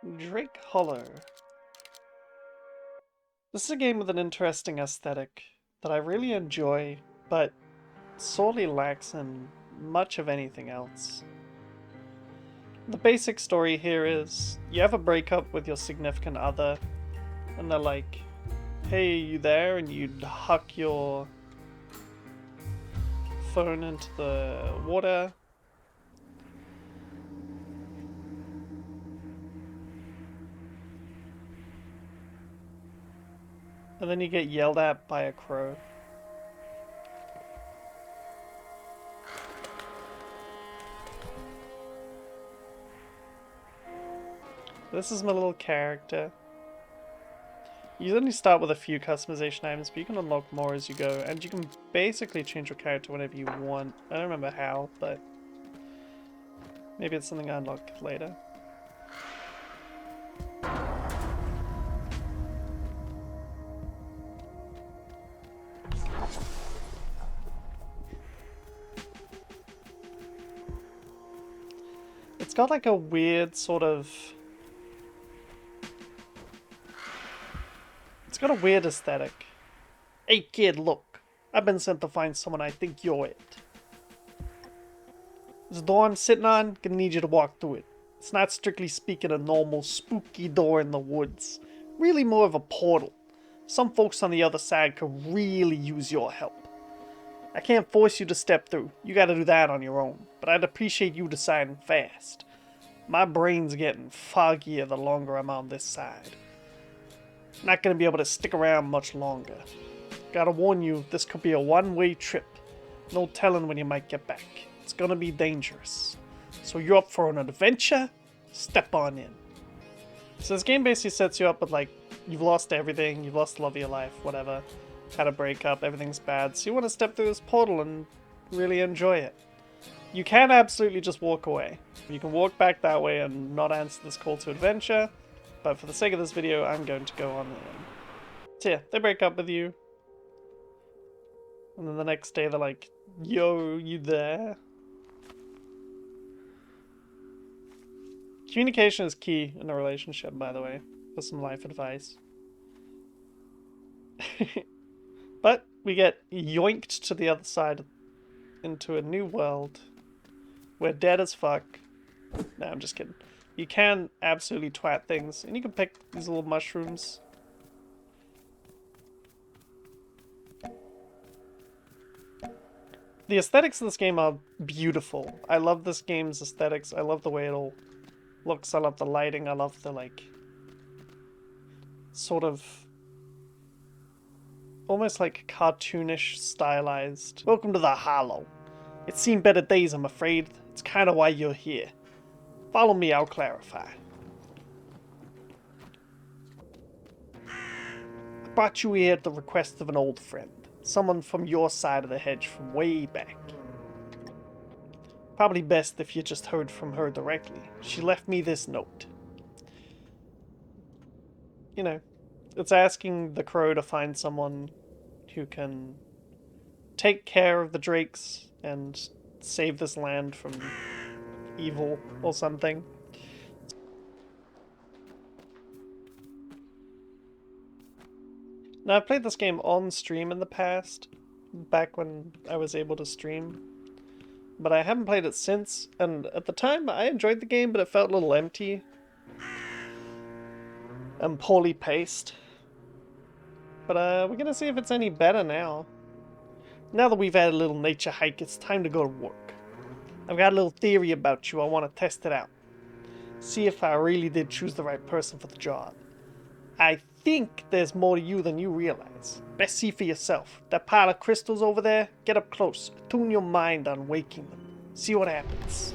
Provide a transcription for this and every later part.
Drake Hollow. This is a game with an interesting aesthetic that I really enjoy, but sorely lacks in much of anything else. The basic story here is you have a breakup with your significant other, and they're like, hey, you there? And you huck your phone into the water. And then you get yelled at by a crow. This is my little character. You only start with a few customization items, but you can unlock more as you go, and you can basically change your character whenever you want. I don't remember how, but maybe it's something I unlock later. It's got like a weird sort of... It's got a weird aesthetic. Hey kid, look. I've been sent to find someone I think you're it. This door I'm sitting on, gonna need you to walk through it. It's not strictly speaking a normal spooky door in the woods. Really more of a portal. Some folks on the other side could really use your help. I can't force you to step through. You gotta do that on your own. But I'd appreciate you deciding fast. My brain's getting foggier the longer I'm on this side. Not gonna be able to stick around much longer. Gotta warn you, this could be a one-way trip. No telling when you might get back. It's gonna be dangerous. So you're up for an adventure? Step on in. So this game basically sets you up with like, you've lost everything, you've lost the love of your life, whatever. Had a breakup, everything's bad. So you want to step through this portal and really enjoy it. You can absolutely just walk away. You can walk back that way and not answer this call to adventure. But for the sake of this video, I'm going to go on in. So yeah, they break up with you. And then the next day they're like, yo, you there? Communication is key in a relationship, by the way, for some life advice. But we get yoinked to the other side into a new world. We're dead as fuck. No, I'm just kidding. You can absolutely twat things, and you can pick these little mushrooms. The aesthetics of this game are beautiful. I love this game's aesthetics. I love the way it all looks. I love the lighting. I love the, like, sort of almost like cartoonish stylized. Welcome to the Hollow. It's seen better days, I'm afraid. It's kind of why you're here. Follow me, I'll clarify. I brought you here at the request of an old friend. Someone from your side of the hedge from way back. Probably best if you just heard from her directly. She left me this note. You know, it's asking the crow to find someone who can take care of the drakes and save this land from evil or something. Now, I've played this game on stream in the past, back when I was able to stream, but I haven't played it since, and at the time I enjoyed the game, but it felt a little empty and poorly paced. But we're gonna see if it's any better now. Now that we've had a little nature hike, it's time to go to work. I've got a little theory about you, I want to test it out. See if I really did choose the right person for the job. I think there's more to you than you realize. Best see for yourself. That pile of crystals over there, get up close. Tune your mind on waking them. See what happens.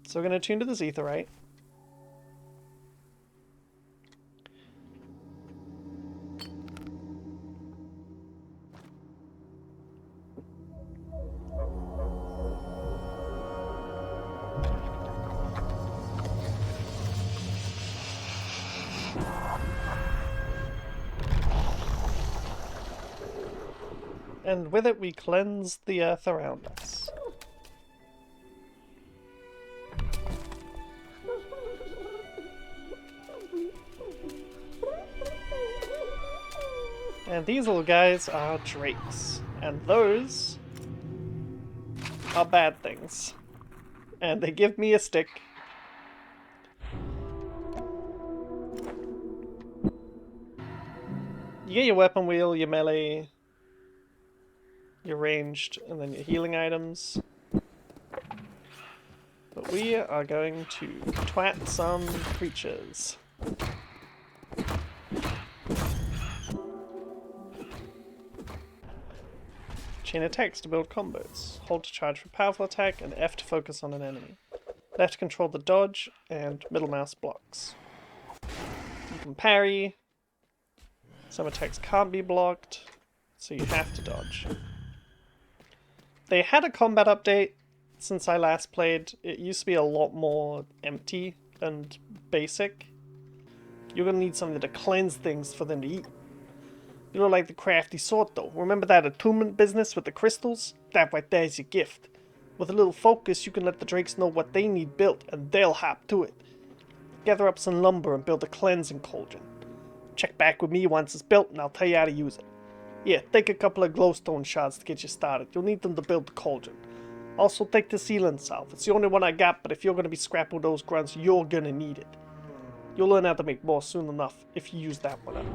So we're going to tune to this aetheryte. And with it we cleanse the earth around us. And these little guys are drakes. And those are bad things. And they give me a stick. You get your weapon wheel, your melee, your ranged, and then your healing items. But we are going to twat some creatures. Chain attacks to build combos. Hold to charge for powerful attack, and F to focus on an enemy. Left to control the dodge, and middle mouse blocks. You can parry. Some attacks can't be blocked, so you have to dodge. They had a combat update since I last played. It used to be a lot more empty and basic. You're gonna need something to cleanse things for them to eat. You look like the crafty sort though. Remember that attunement business with the crystals? That right there is your gift. With a little focus, you can let the drakes know what they need built, and they'll hop to it. Gather up some lumber and build a cleansing cauldron. Check back with me once it's built and I'll tell you how to use it. Yeah, take a couple of glowstone shards to get you started. You'll need them to build the cauldron. Also take the sealant salve. It's the only one I got, but if you're going to be scrapping with those grunts, you're going to need it. You'll learn how to make more soon enough if you use that one up.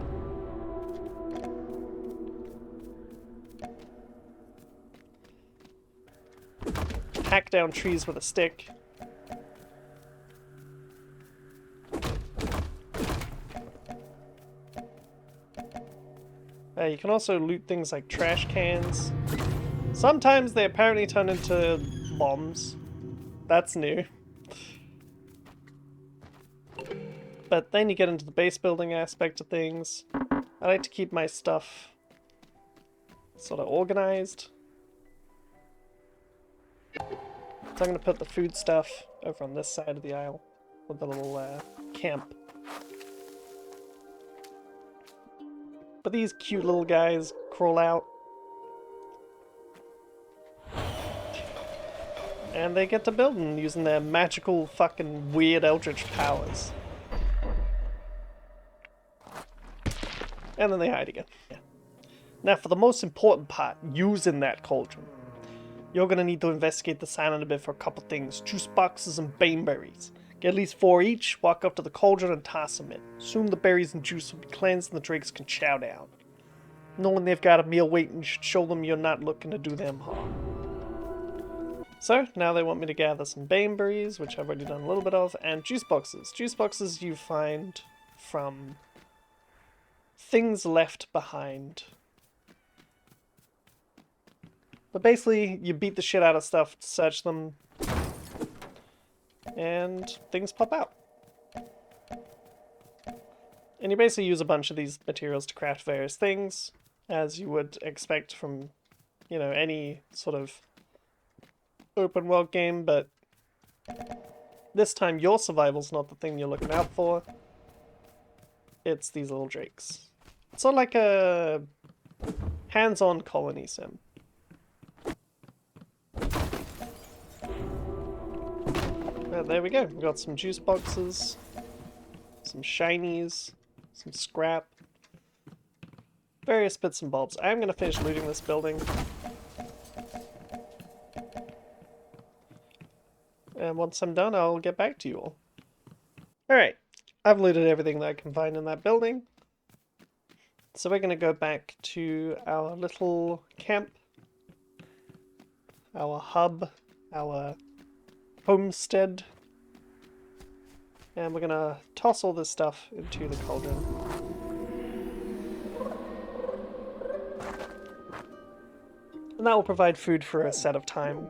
Hack down trees with a stick. You can also loot things like trash cans. Sometimes they apparently turn into bombs. That's new. But then you get into the base building aspect of things. I like to keep my stuff sort of organized. So I'm going to put the food stuff over on this side of the aisle with the little camp. But these cute little guys crawl out. And they get to building using their magical fucking weird eldritch powers. And then they hide again. Yeah. Now for the most important part, using that cauldron. You're going to need to investigate the silent a bit for a couple things. Juice boxes and baneberries. Get at least 4 each, walk up to the cauldron and toss them in. Assume the berries and juice will be cleansed and the drakes can chow down. Knowing they've got a meal waiting should show them you're not looking to do them harm. So, now they want me to gather some baneberries, which I've already done a little bit of, and juice boxes. Juice boxes you find from things left behind. But basically, you beat the shit out of stuff to search them, and things pop out. And you basically use a bunch of these materials to craft various things, as you would expect from, you know, any sort of open world game, but this time your survival's not the thing you're looking out for. It's these little drakes. It's sort of like a hands-on colony sim. There we go. We've got some juice boxes, some shinies, some scrap, various bits and bobs. I'm going to finish looting this building. And once I'm done, I'll get back to you all. Alright, I've looted everything that I can find in that building. So we're going to go back to our little camp, our hub, our homestead, and we're gonna toss all this stuff into the cauldron. And that will provide food for a set of time.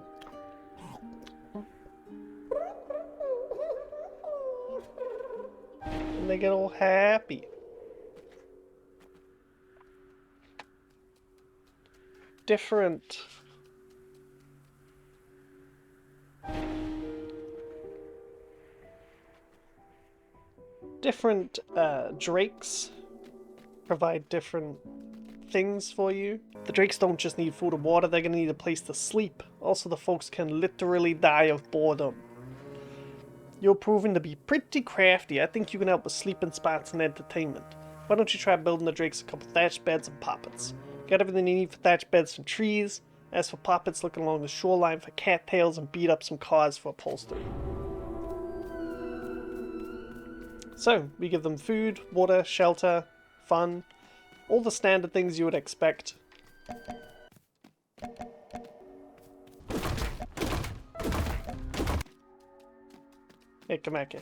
And they get all happy. Different drakes provide different things for you. The drakes don't just need food and water, they're going to need a place to sleep. Also, the folks can literally die of boredom. You're proving to be pretty crafty. I think you can help with sleeping spots and entertainment. why don't you try building the drakes a couple thatched beds and poppets? Got everything you need for thatched beds from trees. As for poppets, looking along the shoreline for cattails and beat up some cars for upholstery. So, we give them food, water, shelter, fun, all the standard things you would expect. Hey, come back here.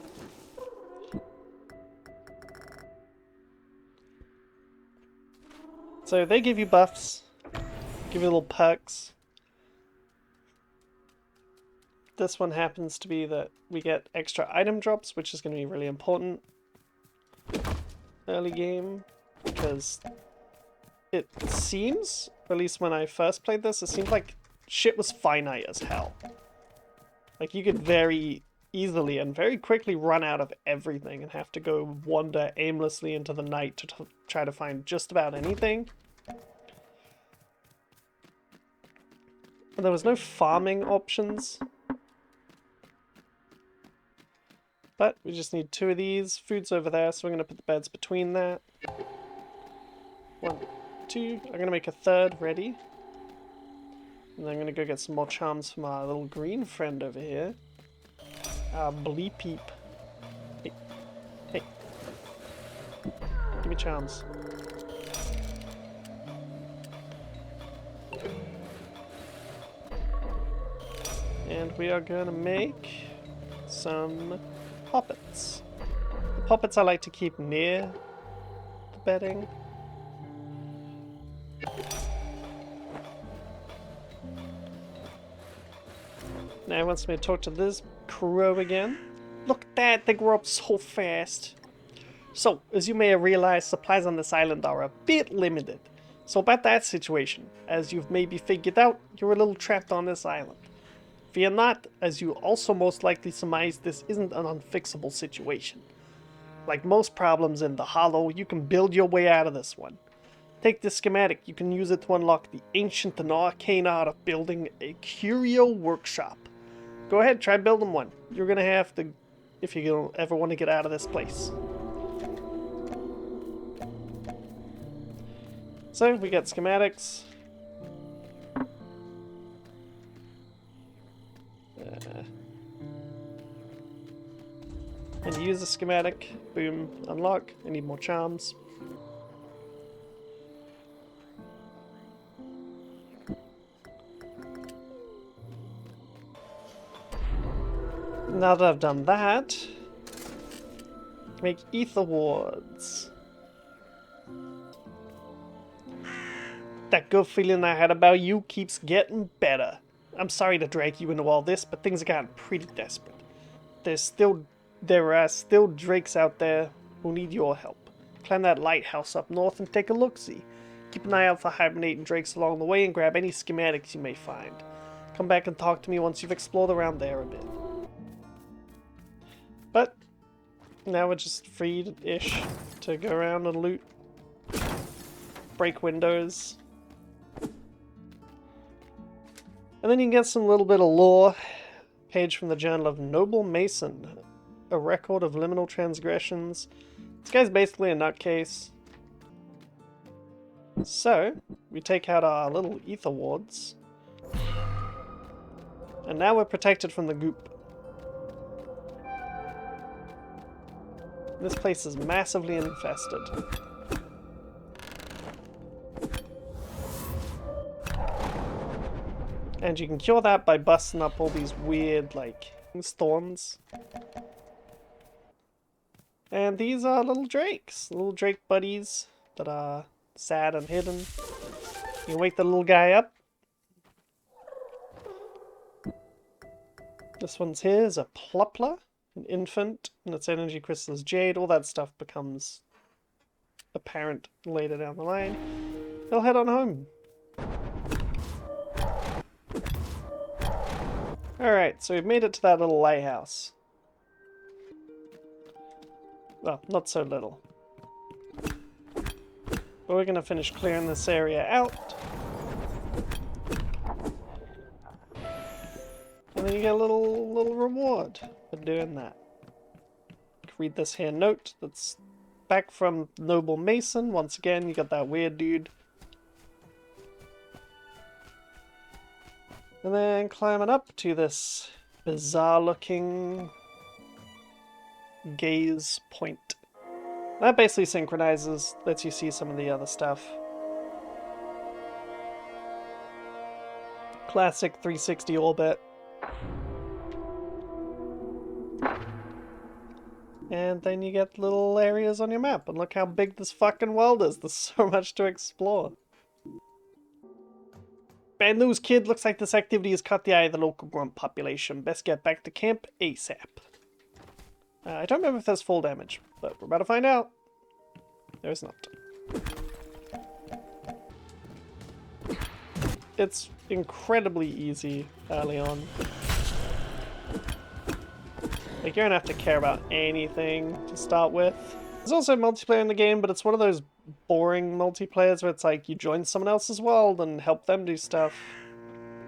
So they give you buffs, give you little perks. This one happens to be that we get extra item drops, which is going to be really important early game, because it seems, at least when I first played this, it seemed like shit was finite as hell. Like you could very easily and very quickly run out of everything and have to go wander aimlessly into the night to try to find just about anything. And there was no farming options. But we just need 2 of these. Food's over there, so we're going to put the beds between that. 1, 2. I'm going to make a 3rd ready. And then I'm going to go get some more charms from our little green friend over here. Bleepeep. Hey. Hey. Give me charms. And we are going to make some poppets. The poppets I like to keep near the bedding. Now he wants me to talk to this crow again. Look at that, they grow up so fast. So, as you may have realized, supplies on this island are a bit limited. So about that situation, as you've maybe figured out, you're a little trapped on this island. Fear not, as you also most likely surmise, this isn't an unfixable situation. Like most problems in the Hollow, you can build your way out of this one. Take this schematic, you can use it to unlock the ancient and arcane art of building a curio workshop. Go ahead, try building one. You're gonna have to, if you ever want to get out of this place. So, we got schematics. And use the schematic. Boom, unlock. I need more charms. Now that I've done that, make ether wards. That good feeling I had about you keeps getting better. I'm sorry to drag you into all this, but things have gotten pretty desperate. There are still drakes out there who need your help. Climb that lighthouse up north and take a look-see. Keep an eye out for hibernating drakes along the way and grab any schematics you may find. Come back and talk to me once you've explored around there a bit. But now we're just free-ish to go around and loot, break windows. And then you can get some little bit of lore. Page from the Journal of Noble Mason. A record of liminal transgressions. This guy's basically a nutcase. So, we take out our little ether wards. And now we're protected from the goop. This place is massively infested. And you can cure that by busting up all these weird, like, thorns. And these are little drakes. Little drake buddies that are sad and hidden. You can wake the little guy up. This one's here is a Plupla, an infant, and its energy crystal is jade. All that stuff becomes apparent later down the line. They'll head on home. Alright, so we've made it to that little lighthouse. Well, not so little. But we're gonna finish clearing this area out. And then you get a little reward for doing that. Read this here note that's back from Noble Mason. Once again, you got that weird dude. And then climbing up to this bizarre looking gaze point. That basically synchronizes, lets you see some of the other stuff. Classic 360 orbit. And then you get little areas on your map, and look how big this fucking world is. There's so much to explore. Bad news, kid. Looks like this activity has caught the eye of the local grunt population. Best get back to camp ASAP. I don't remember if there's full damage, but we're about to find out. There's not. It's incredibly easy early on. Like, you don't have to care about anything to start with. There's also multiplayer in the game, but it's one of those boring multiplayers where it's like you join someone else's world and help them do stuff.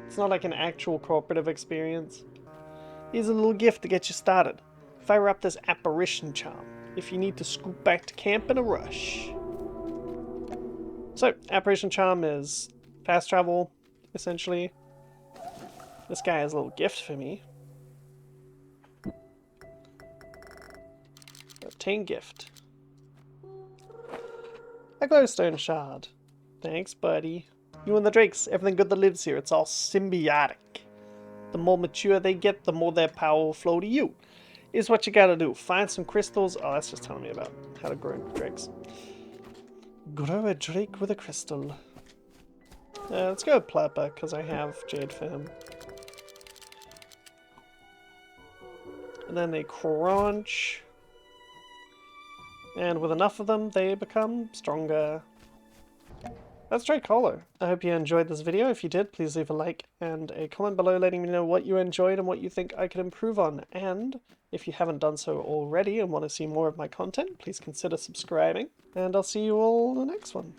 It's not like an actual cooperative experience. Here's a little gift to get you started. Fire up this apparition charm if you need to scoop back to camp in a rush. So, apparition charm is fast travel, essentially. This guy has a little gift for me. Obtain gift. A glowstone shard. Thanks, buddy. You and the Drakes, everything good that lives here, it's all symbiotic. The more mature they get, the more their power will flow to you. Here's what you gotta do. Find some crystals. Oh, that's just telling me about how to grow Drakes. Grow a Drake with a crystal. Let's go with Plappa, because I have Jade for him. And then they crunch. And with enough of them, they become stronger. That's Drake Hollow. I hope you enjoyed this video. If you did, please leave a like and a comment below letting me know what you enjoyed and what you think I could improve on. And if you haven't done so already and want to see more of my content, please consider subscribing. And I'll see you all in the next one.